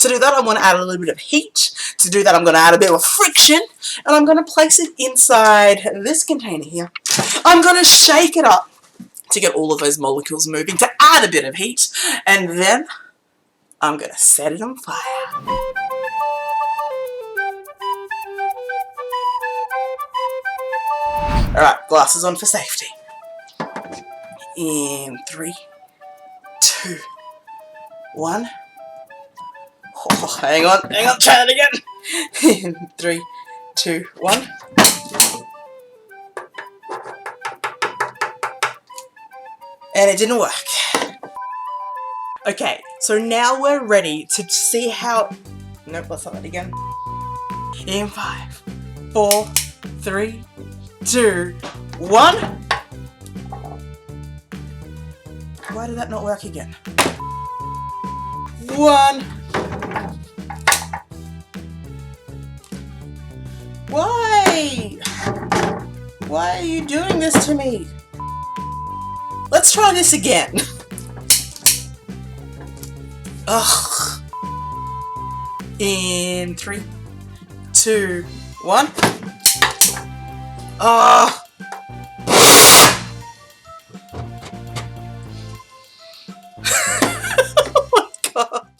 To do that, I'm going to add a little bit of heat. To do that, I'm going to add a bit of friction, and I'm going to place it inside this container here. I'm going to shake it up to get all of those molecules moving, to add a bit of heat, and then I'm going to set it on fire. Alright, glasses on for safety. In 3, 2, 1. Oh, hang on, try it again. In 3, 2, 1. And it didn't work. Okay, so now we're ready to see how... Nope, let's not that again. In 5, 4, 3, 2, 1. Why did that not work again? 1. Why? Why are you doing this to me? Let's try this again. Ugh. In 3, 2, 1. Oh,